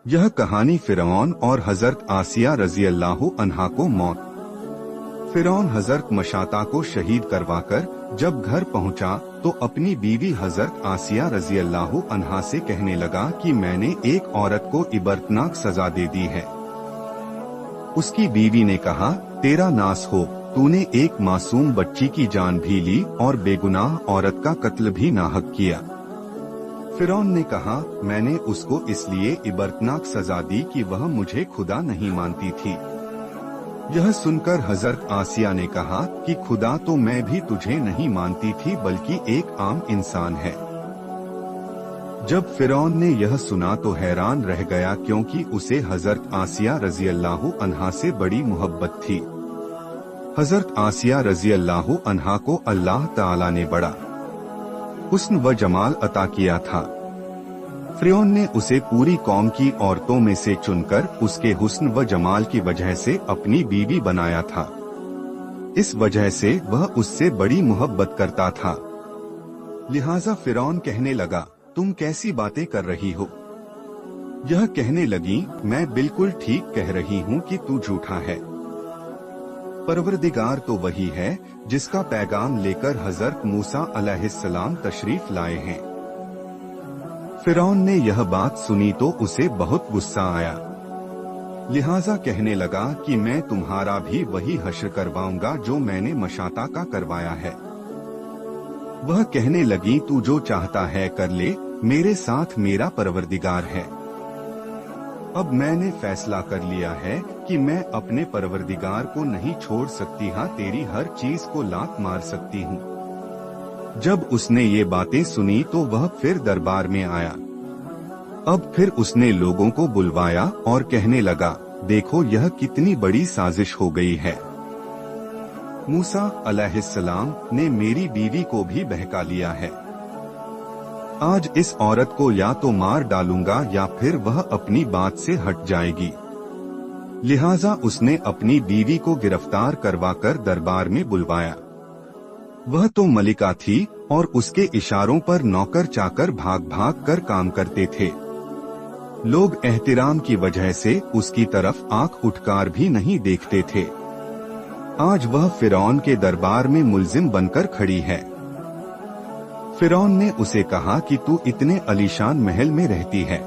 यह कहानी फिरौन और हजरत आसिया रजी अल्लाह अन्हा को मौत। फिरौन हजरत मशाता को शहीद करवाकर जब घर पहुंचा तो अपनी बीवी हजरत आसिया रजी अल्लाह अन्हा से कहने लगा कि मैंने एक औरत को इबरतनाक सजा दे दी है। उसकी बीवी ने कहा, तेरा नास हो, तूने एक मासूम बच्ची की जान भी ली और बेगुनाह औरत का कत्ल भी नाहक किया। फिरौन ने कहा, मैंने उसको इसलिए इबरतनाक सजा दी कि वह मुझे खुदा नहीं मानती थी। यह सुनकर हजरत आसिया ने कहा कि खुदा तो मैं भी तुझे नहीं मानती थी बल्कि एक आम इंसान है। जब फिरौन ने यह सुना तो हैरान रह गया क्योंकि उसे हजरत आसिया रजी अल्लाह अन्हा से बड़ी मोहब्बत थी। हजरत आसिया रजी अल्लाह अन्हा को अल्लाह ताला ने बड़ा हुस्न व जमाल अता किया था। फिरौन ने उसे पूरी कौम की औरतों में से चुनकर उसके हुस्न व जमाल की वजह से अपनी बीवी बनाया था। इस वजह से वह उससे बड़ी मोहब्बत करता था। लिहाजा फिरौन कहने लगा, तुम कैसी बातें कर रही हो? यह कहने लगी, मैं बिल्कुल ठीक कह रही हूँ कि तू झूठा है। परवरदिगार तो वही है जिसका पैगाम लेकर हजरत मूसा अलैहिस्सलाम तशरीफ लाए हैं। फिरौन ने यह बात सुनी तो उसे बहुत गुस्सा आया। लिहाजा कहने लगा कि मैं तुम्हारा भी वही हश्र करवाऊंगा जो मैंने मशाता का करवाया है। वह कहने लगी, तू जो चाहता है कर ले, मेरे साथ मेरा परवरदिगार है। अब मैंने फैसला कर लिया है कि मैं अपने परवरदिगार को नहीं छोड़ सकती। हाँ, तेरी हर चीज को लात मार सकती हूँ। जब उसने ये बातें सुनी तो वह फिर दरबार में आया। अब फिर उसने लोगों को बुलवाया और कहने लगा, देखो यह कितनी बड़ी साजिश हो गई है। मूसा अलैहिस्सलाम ने मेरी बीवी को भी बहका लिया है। आज इस औरत को या तो मार डालूंगा या फिर वह अपनी बात से हट जाएगी। लिहाजा उसने अपनी बीवी को गिरफ्तार करवाकर दरबार में बुलवाया। वह तो मलिका थी और उसके इशारों पर नौकर चाकर भाग भाग कर काम करते थे। लोग एहतिराम की वजह से उसकी तरफ आंख उठकर भी नहीं देखते थे। आज वह फिरौन के दरबार में मुल्जिम बनकर खड़ी है। फिरौन ने उसे कहा कि तू इतने आलीशान महल में रहती है,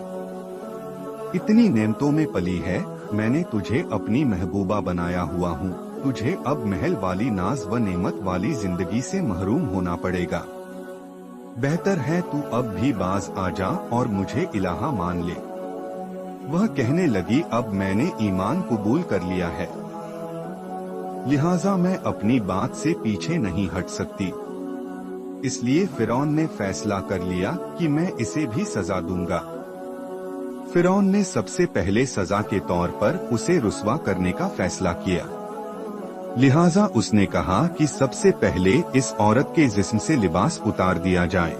इतनी नेमतों में पली है, मैंने तुझे अपनी महबूबा बनाया हुआ हूँ, तुझे अब महल वाली नाज व नेमत वाली जिंदगी से महरूम होना पड़ेगा। बेहतर है तू अब भी बाज आ जा और मुझे इलाहा मान ले। वह कहने लगी, अब मैंने ईमान कबूल कर लिया है, लिहाजा मैं अपनी बात से पीछे नहीं हट सकती। इसलिए फिरौन ने फैसला कर लिया कि मैं इसे भी सजा दूंगा। फिरौन ने सबसे पहले सजा के तौर पर उसे रुस्वा करने का फैसला किया। लिहाजा उसने कहा कि सबसे पहले इस औरत के जिस्म से लिबास उतार दिया जाए।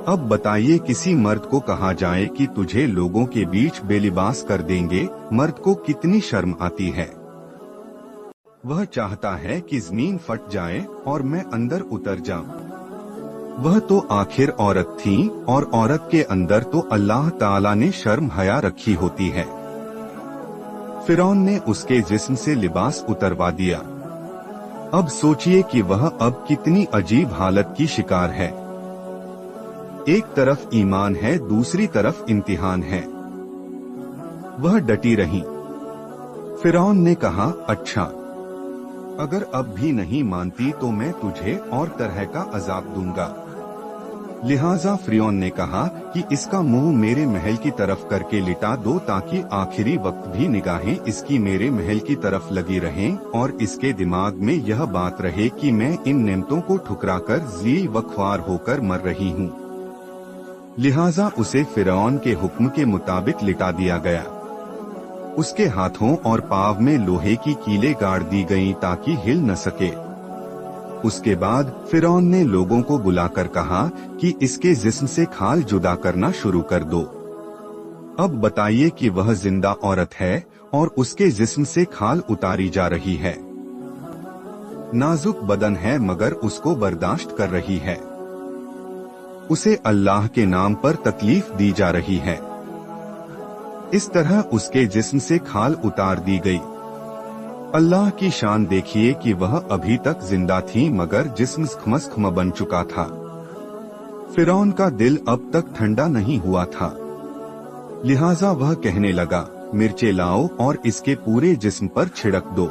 अब बताइए, किसी मर्द को कहा जाए कि तुझे लोगों के बीच बेलिबास कर देंगे, मर्द को कितनी शर्म आती है। वह चाहता है कि जमीन फट जाए और मैं अंदर उतर जाऊं। वह तो आखिर औरत थी और औरत के अंदर तो अल्लाह ताला ने शर्म हया रखी होती है। फिरौन ने उसके जिस्म से लिबास उतरवा दिया। अब सोचिए कि वह अब कितनी अजीब हालत की शिकार है। एक तरफ ईमान है, दूसरी तरफ इम्तिहान है। वह डटी रही। फिरौन ने कहा, अच्छा, अगर अब भी नहीं मानती तो मैं तुझे और तरह का अजाब दूंगा। लिहाजा फिरौन ने कहा कि इसका मुंह मेरे महल की तरफ करके लिटा दो ताकि आखिरी वक्त भी निगाहें इसकी मेरे महल की तरफ लगी रहें और इसके दिमाग में यह बात रहे कि मैं इन नेमतों को ठुकराकर ज़लील व ख्वार होकर मर रही हूँ। लिहाजा उसे फिरौन के हुक्म के मुताबिक लिटा दिया गया। उसके हाथों और पाँव में लोहे की कीलें गाड़ दी गईं ताकि हिल न सके। उसके बाद फिरौन ने लोगों को बुलाकर कहा कि इसके जिस्म से खाल जुदा करना शुरू कर दो। अब बताइए कि वह जिंदा औरत है और उसके जिस्म से खाल उतारी जा रही है। नाजुक बदन है मगर उसको बर्दाश्त कर रही है। उसे अल्लाह के नाम पर तकलीफ दी जा रही है। इस तरह उसके जिस्म से खाल उतार दी गई। अल्लाह की शान देखिए कि वह अभी तक जिंदा थी मगर जिस्म खमसखम बन चुका था। फिरौन का दिल अब तक ठंडा नहीं हुआ था, लिहाजा वह कहने लगा, मिर्चे लाओ और इसके पूरे जिस्म पर छिड़क दो।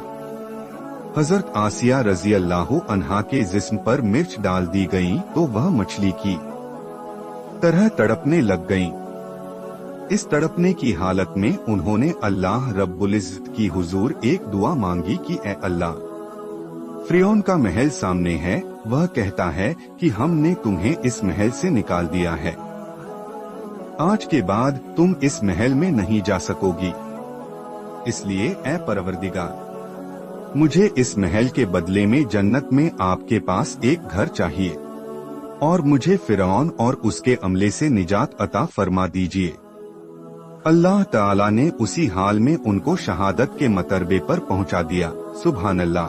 हजरत आसिया रजी अल्लाह अन्हा के जिस्म पर मिर्च डाल दी गई तो वह मछली की तरह तड़पने लग गईं। इस तड़पने की हालत में उन्होंने अल्लाह रब्बुल इज्जत की हुजूर एक दुआ मांगी कि ए अल्लाह, फिरौन का महल सामने है, वह कहता है कि हमने तुम्हें इस महल से निकाल दिया है, आज के बाद तुम इस महल में नहीं जा सकोगी। इसलिए ए परवरदिगार, मुझे इस महल के बदले में जन्नत में आपके पास एक घर चाहिए और मुझे फिरौन और उसके अमले से निजात अता फरमा दीजिए। अल्लाह ताला ने उसी हाल में उनको शहादत के मतरबे पर पहुंचा दिया। सुभान अल्लाह।